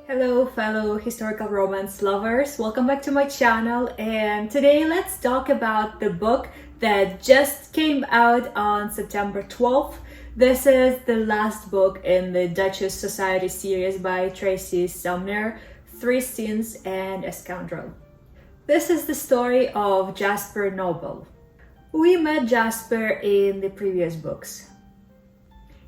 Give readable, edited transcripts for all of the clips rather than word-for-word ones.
Hello fellow historical romance lovers, welcome back to my channel, and today let's talk about the book that just came out on September 12th. This is the last book in the Duchess Society series by Tracy Sumner, 3 Scenes and a Scoundrel. This is the story of Jasper Noble. We met Jasper in the previous books.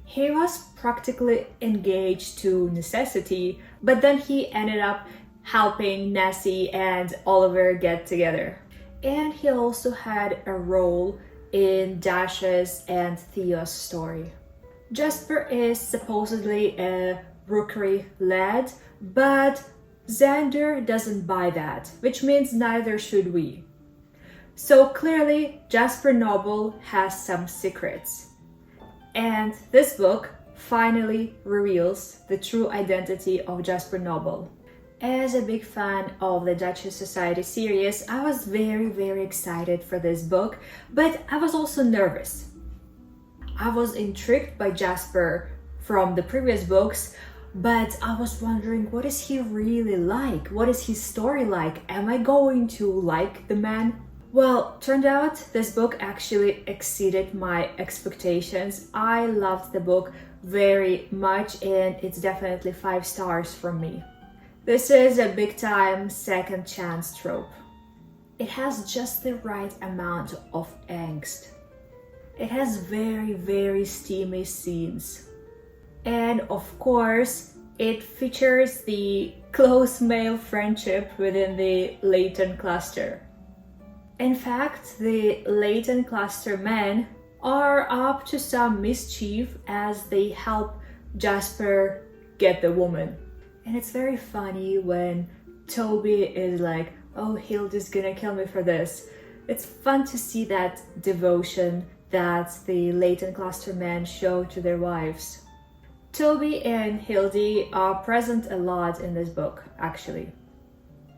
He was practically engaged to necessity, but then he ended up helping Nessie and Oliver get together. And he also had a role in Dash's and Theo's story. Jasper is supposedly a rookery lad, but Xander doesn't buy that, which means neither should we. So clearly, Jasper Noble has some secrets. And this book finally reveals the true identity of Jasper Noble. As a big fan of the Duchess Society series, I was very excited for this book, but I was also nervous. I was intrigued by Jasper from the previous books, but I was wondering, what is he really like? What is his story like? Am I going to like the man? Well, turned out this book actually exceeded my expectations. I loved the book very much and it's definitely 5 stars from me. This is a big time second chance trope. It has just the right amount of angst. It has very steamy scenes. And of course, it features the close male friendship within the Leighton cluster. In fact, the Leighton cluster men are up to some mischief as they help Jasper get the woman. And it's very funny when Toby is like, oh, Hilda's gonna kill me for this. It's fun to see that devotion that the Leighton cluster men show to their wives. Toby and Hildy are present a lot in this book, actually.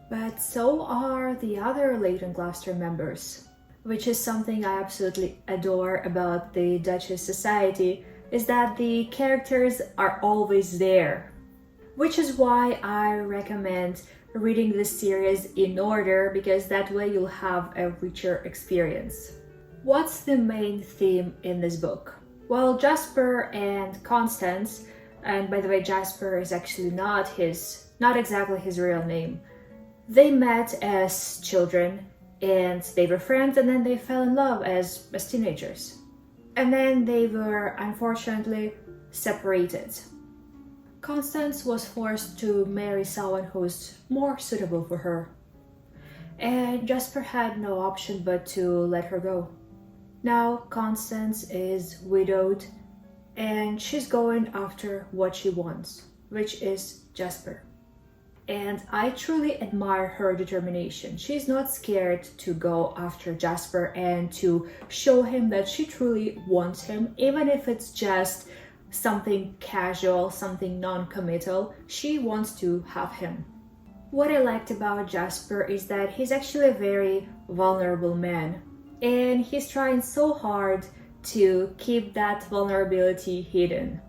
But so are the other Leighton cluster members, which is something I absolutely adore about the Duchess Society, is that the characters are always there. Which is why I recommend reading this series in order, because that way you'll have a richer experience. What's the main theme in this book? Well, Jasper and Constance, and by the way, Jasper is actually not exactly his real name. They met as children and they were friends, and then they fell in love as teenagers. And then they were unfortunately separated. Constance was forced to marry someone who's more suitable for her. And Jasper had no option but to let her go. Now Constance is widowed and she's going after what she wants, which is Jasper. And I truly admire her determination. She's not scared to go after Jasper and to show him that she truly wants him, even if it's just something casual, something non-committal. She wants to have him. What I liked about Jasper is that he's actually a very vulnerable man, and he's trying so hard to keep that vulnerability hidden.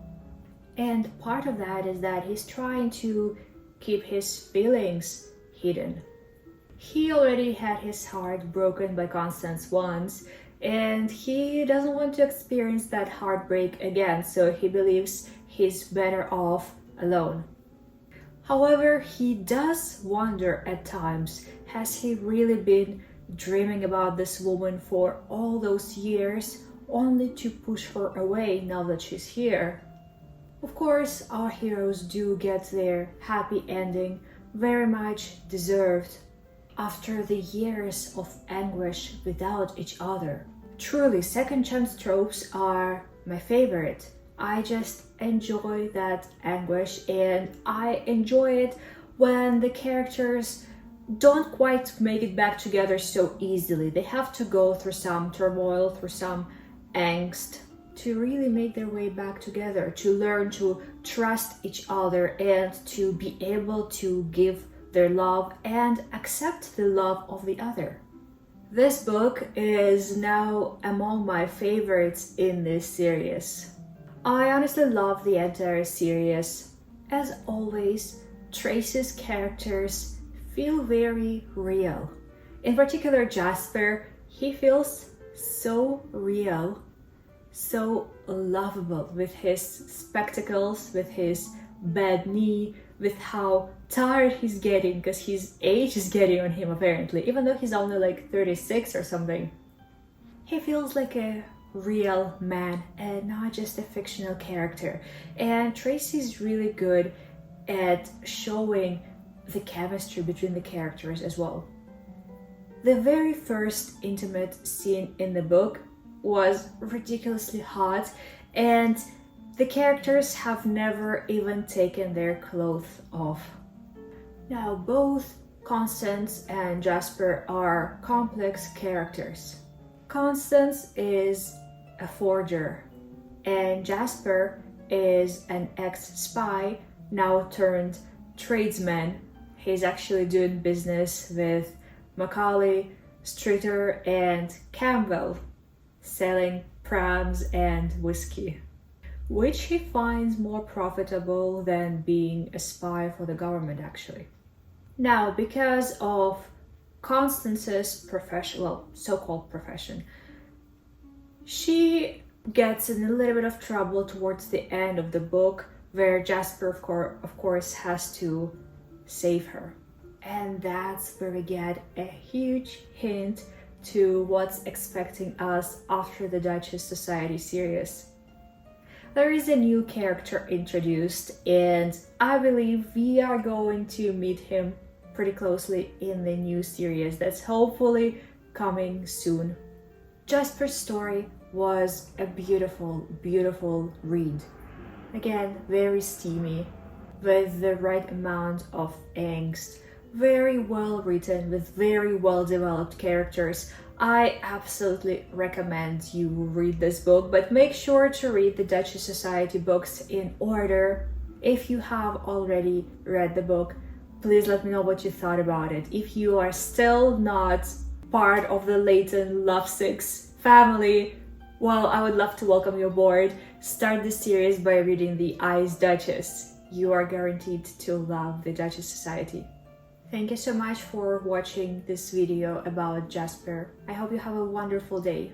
And part of that is that he's trying to keep his feelings hidden. He already had his heart broken by Constance once, and he doesn't want to experience that heartbreak again, so he believes he's better off alone. However, he does wonder at times, has he really been dreaming about this woman for all those years, only to push her away now that she's here? Of course, our heroes do get their happy ending, very much deserved, after the years of anguish without each other. Truly, second chance tropes are my favorite. I just enjoy that anguish, and I enjoy it when the characters don't quite make it back together so easily. They have to go through some turmoil, through some angst, to really make their way back together, to learn to trust each other and to be able to give their love and accept the love of the other. This book is now among my favorites in this series. I honestly love the entire series. As always, Tracy's characters feel very real. In particular, Jasper, he feels so real, so lovable with his spectacles, with his bad knee, with how tired he's getting because his age is getting on him apparently, even though he's only like 36 or something. He feels like a real man and not just a fictional character. And Tracy's really good at showing the chemistry between the characters as well. The very first intimate scene in the book was ridiculously hot, and the characters have never even taken their clothes off. Now, both Constance and Jasper are complex characters. Constance is a forger, and Jasper is an ex-spy, now turned tradesman. He's actually doing business with Macaulay, Streeter, and Campbell, selling prams and whiskey, which he finds more profitable than being a spy for the government actually. Now, because of Constance's profession, well, so-called profession, she gets in a little bit of trouble towards the end of the book, where Jasper of course has to save her. And that's where we get a huge hint to what's expecting us after the Duchess Society series. There is a new character introduced, and I believe we are going to meet him pretty closely in the new series that's hopefully coming soon. Jasper's story was a beautiful, beautiful read. Again, very steamy, with the right amount of angst, very well written, with very well developed characters. I absolutely recommend you read this book, but make sure to read the Duchess Society books in order. If you have already read the book, please let me know what you thought about it. If you are still not part of the Leighton lovesicks family, well, I would love to welcome you aboard. Start this series by reading The Ice Duchess. You are guaranteed to love the Duchess Society. Thank you so much for watching this video about Jasper. I hope you have a wonderful day.